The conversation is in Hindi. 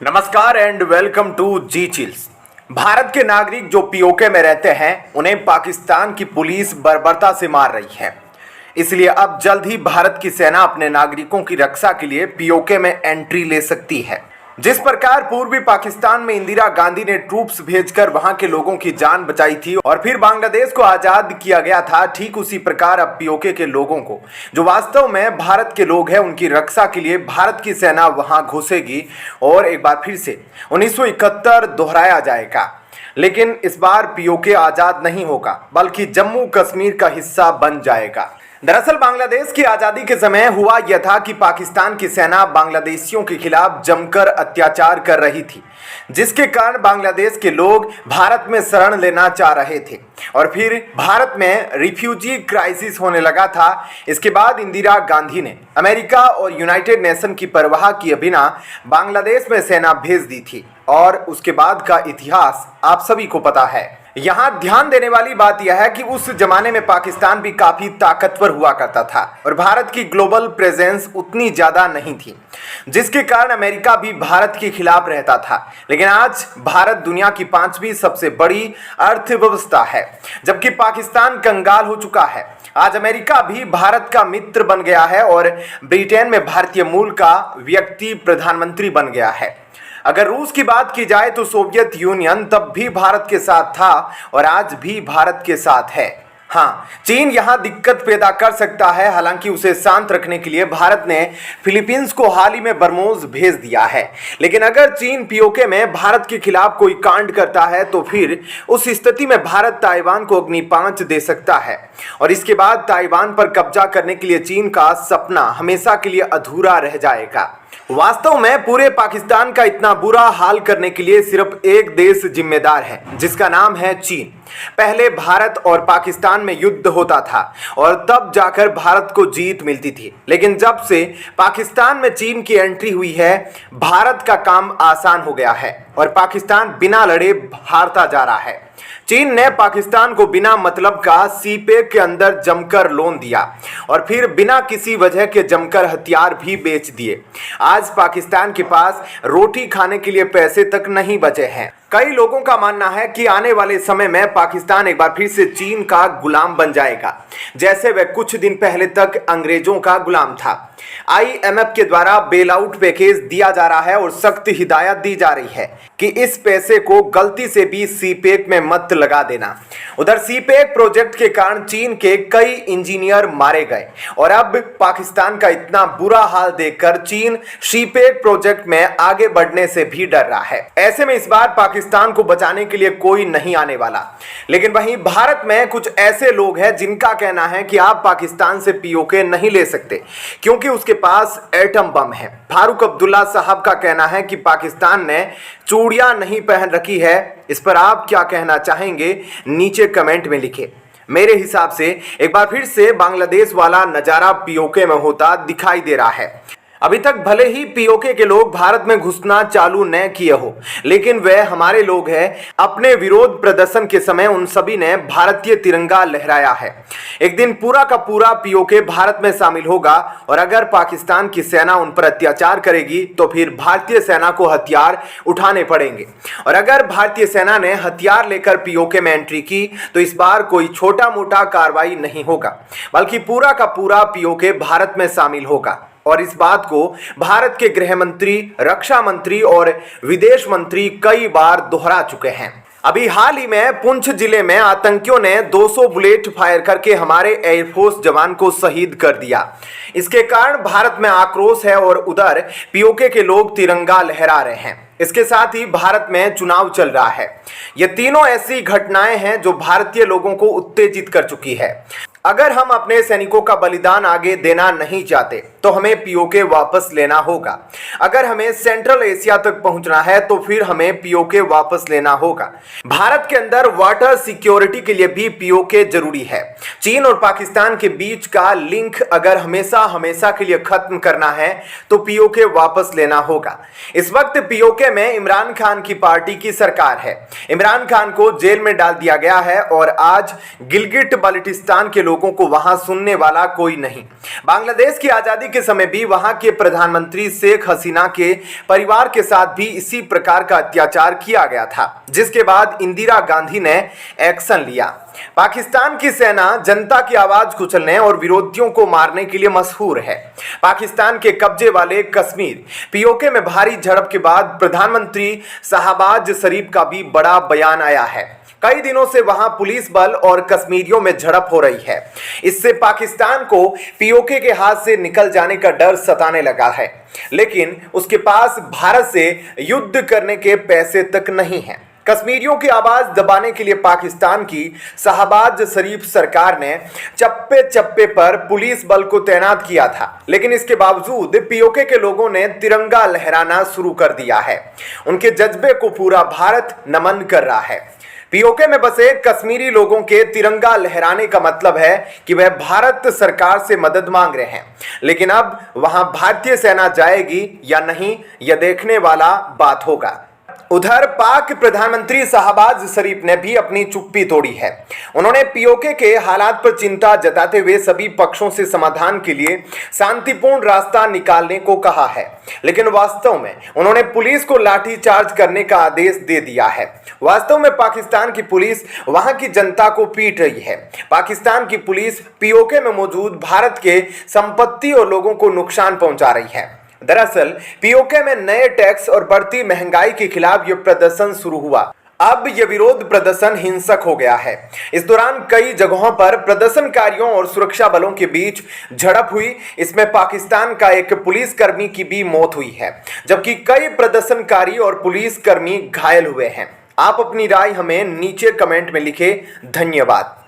नमस्कार and welcome to G chills. Bharat के नागरिक जो पीओके में रहते हैं उन्हें पाकिस्तान की पुलिस बर्बरता से मार रही है। इसलिए अब जल्द ही भारत की सेना अपने नागरिकों की रक्षा के लिए पीओके में एंट्री ले सकती है। जिस प्रकार पूर्वी पाकिस्तान में इंदिरा गांधी ने ट्रूप्स भेजकर वहां के लोगों की जान बचाई थी और फिर बांग्लादेश को आजाद किया गया था, ठीक उसी प्रकार अब पीओके के लोगों को, जो वास्तव में भारत के लोग हैं, उनकी रक्षा के लिए भारत की सेना वहां घुसेगी और एक बार फिर से 1971 दोहराया जाएगा। लेकिन इस बार पीओके आजाद नहीं होगा बल्कि जम्मू कश्मीर का हिस्सा बन जाएगा। दरअसल बांग्लादेश की आज़ादी के समय हुआ यह था कि पाकिस्तान की सेना बांग्लादेशियों के खिलाफ जमकर अत्याचार कर रही थी, जिसके कारण बांग्लादेश के लोग भारत में शरण लेना चाह रहे थे और फिर भारत में रिफ्यूजी क्राइसिस होने लगा था। इसके बाद इंदिरा गांधी ने अमेरिका और यूनाइटेड नेशन की परवाह किए बिना बांग्लादेश में सेना भेज दी थी और उसके बाद का इतिहास आप सभी को पता है। यहाँ ध्यान देने वाली बात यह है कि उस जमाने में पाकिस्तान भी काफी ताकतवर हुआ करता था और भारत की ग्लोबल प्रेजेंस उतनी ज्यादा नहीं थी, जिसके कारण अमेरिका भी भारत के खिलाफ रहता था। लेकिन आज भारत दुनिया की 5वीं सबसे बड़ी अर्थव्यवस्था है, जबकि पाकिस्तान कंगाल हो चुका है। आज अमेरिका भी भारत का मित्र बन गया है और ब्रिटेन में भारतीय मूल का व्यक्ति प्रधानमंत्री बन गया है। अगर रूस की बात की जाए तो सोवियत यूनियन तब भी भारत के साथ था और आज भी भारत के साथ है। हाँ, चीन यहाँ दिक्कत पैदा कर सकता है। हालांकि उसे शांत रखने के लिए भारत ने फिलीपींस को हाल ही में बरमोज भेज दिया है। लेकिन अगर चीन पीओके में भारत के खिलाफ कोई कांड करता है तो फिर उस स्थिति में भारत ताइवान को अग्नि 5 दे सकता है और इसके बाद ताइवान पर कब्जा करने के लिए चीन का सपना हमेशा के लिए अधूरा रह जाएगा। वास्तव में पूरे पाकिस्तान का इतना बुरा हाल करने के लिए सिर्फ एक देश जिम्मेदार है, जिसका नाम है चीन। पहले भारत और पाकिस्तान में युद्ध होता था और तब जाकर भारत को जीत मिलती थी, लेकिन जब से पाकिस्तान में चीन की एंट्री हुई है, भारत का काम आसान हो गया है और पाकिस्तान बिना लड़े हारता जा रहा है। चीन ने पाकिस्तान को बिना मतलब का सीपेक के अंदर जमकर लोन दिया और फिर बिना किसी वजह के जमकर हथियार भी बेच दिए। आज पाकिस्तान के पास रोटी खाने के लिए पैसे तक नहीं बचे हैं। कई लोगों का मानना है कि आने वाले समय में पाकिस्तान एक बार फिर से चीन का गुलाम बन जाएगा, जैसे वह कुछ दिन पहले तक अंग्रेजों का गुलाम था। आईएमएफ के द्वारा बेल आउट पैकेज दिया जा रहा है और सख्त हिदायत दी जा रही है कि इस पैसे को गलती से भी सीपेक में मत लगा देना। उधर सीपेक प्रोजेक्ट के कारण चीन के कई इंजीनियर मारे गए और अब पाकिस्तान का इतना बुरा हाल देखकर चीन सीपेक प्रोजेक्ट में आगे बढ़ने से भी डर रहा है। ऐसे में इस बार पाकिस्तान को बचाने के लिए कोई नहीं आने वाला। लेकिन वहीं भारत में कुछ ऐसे लोग हैं जिनका कहना है कि आप पाकिस्तान से पीओके नहीं ले सकते क्योंकि उसके पास एटम बम है। फारूक अब्दुल्ला साहब का कहना है कि पाकिस्तान ने चूड़ियां नहीं पहन रखी है। इस पर आप क्या कहना चाहेंगे, नीचे कमेंट में लिखें। मेरे हिसाब से एक बार फिर से बांग्लादेश वाला नजारा पीओके में होता दिखाई दे रहा है। अभी तक भले ही पीओके के लोग भारत में घुसना चालू न किए हो, लेकिन वह हमारे लोग हैं। अपने विरोध प्रदर्शन के समय उन सभी ने भारतीय तिरंगा लहराया है। एक दिन पूरा का पूरा पीओके भारत में शामिल होगा और अगर पाकिस्तान की सेना उन पर अत्याचार करेगी तो फिर भारतीय सेना को हथियार उठाने पड़ेंगे और अगर भारतीय सेना ने हथियार लेकर पीओके में एंट्री की तो इस बार कोई छोटा मोटा कार्रवाई नहीं होगा, बल्कि पूरा का पूरा पीओके भारत में शामिल होगा। और इस बात को भारत के गृह मंत्री, रक्षा मंत्री और विदेश मंत्री कई बार दोहरा चुके हैं। अभी हाल ही में पुंछ जिले में आतंकियों ने 200 बुलेट फायर करके हमारे एयरफोर्स जवान को शहीद कर दिया। इसके कारण भारत में आक्रोश है और उधर पीओके के लोग तिरंगा लहरा रहे हैं। इसके साथ ही भारत में चुनाव चल रहा है। ये तीनों ऐसी घटनाएं हैं जो भारतीय लोगों को उत्तेजित कर चुकी है। अगर हम अपने सैनिकों का बलिदान आगे देना नहीं चाहते तो हमें पीओके वापस लेना होगा। अगर हमें सेंट्रल एशिया तक पहुंचना है तो फिर हमें पीओके वापस लेना होगा। भारत के अंदर वाटर सिक्योरिटी के लिए भी पीओके जरूरी है। चीन और पाकिस्तान के बीच का लिंक अगर हमेशा के लिए खत्म करना है तो पीओके वापस लेना होगा। इस वक्त पीओके में इमरान खान की पार्टी की सरकार है। इमरान खान को जेल में डाल दिया गया है और आज गिलगिट बाल्टिस्तान के लोगों को वहां सुनने वाला कोई नहीं। बांग्लादेश की आजादी के समय भी वहां के प्रधानमंत्री शेख हसीना के परिवार के साथ भी इसी प्रकार का अत्याचार किया गया था, जिसके बाद इंदिरा गांधी ने एक्शन लिया। पाकिस्तान की सेना जनता की आवाज कुचलने और विरोधियों को मारने के लिए मशहूर है। पाकिस्तान के कब्जे वाले कश्मीर पीओके में भारी झड़प के बाद प्रधानमंत्री शहबाज शरीफ का भी बड़ा बयान आया है। कई दिनों से वहां पुलिस बल और कश्मीरियों में झड़प हो रही है। इससे पाकिस्तान को पीओके के हाथ से निकल जाने का डर सताने लगा है, लेकिन उसके पास भारत से युद्ध करने के पैसे तक नहीं हैं। कश्मीरियों की आवाज दबाने के लिए पाकिस्तान की शहबाज शरीफ सरकार ने चप्पे चप्पे पर पुलिस बल को तैनात किया था, लेकिन इसके बावजूद पीओके के लोगों ने तिरंगा लहराना शुरू कर दिया है। उनके जज्बे को पूरा भारत नमन कर रहा है। पीओके में बसे कश्मीरी लोगों के तिरंगा लहराने का मतलब है कि वह भारत सरकार से मदद मांग रहे हैं, लेकिन अब वहां भारतीय सेना जाएगी या नहीं, यह देखने वाला बात होगा। उधर पाक प्रधानमंत्री शहबाज शरीफ ने भी अपनी चुप्पी तोड़ी है। उन्होंने पीओके के हालात पर चिंता जताते हुए सभी पक्षों से समाधान के लिए शांतिपूर्ण रास्ता निकालने को कहा है, लेकिन वास्तव में उन्होंने पुलिस को लाठीचार्ज करने का आदेश दे दिया है। वास्तव में पाकिस्तान की पुलिस वहां की जनता को पीट रही है। पाकिस्तान की पुलिस पीओके में मौजूद भारत के संपत्ति और लोगों को नुकसान पहुंचा रही है। दरअसल पीओके में नए टैक्स और बढ़ती महंगाई के खिलाफ यह प्रदर्शन शुरू हुआ। अब यह विरोध प्रदर्शन हिंसक हो गया है। इस दौरान कई जगहों पर प्रदर्शनकारियों और सुरक्षा बलों के बीच झड़प हुई। इसमें पाकिस्तान का एक पुलिसकर्मी की भी मौत हुई है, जबकि कई प्रदर्शनकारी और पुलिसकर्मी घायल हुए हैं। आप अपनी राय हमें नीचे कमेंट में लिखें। धन्यवाद।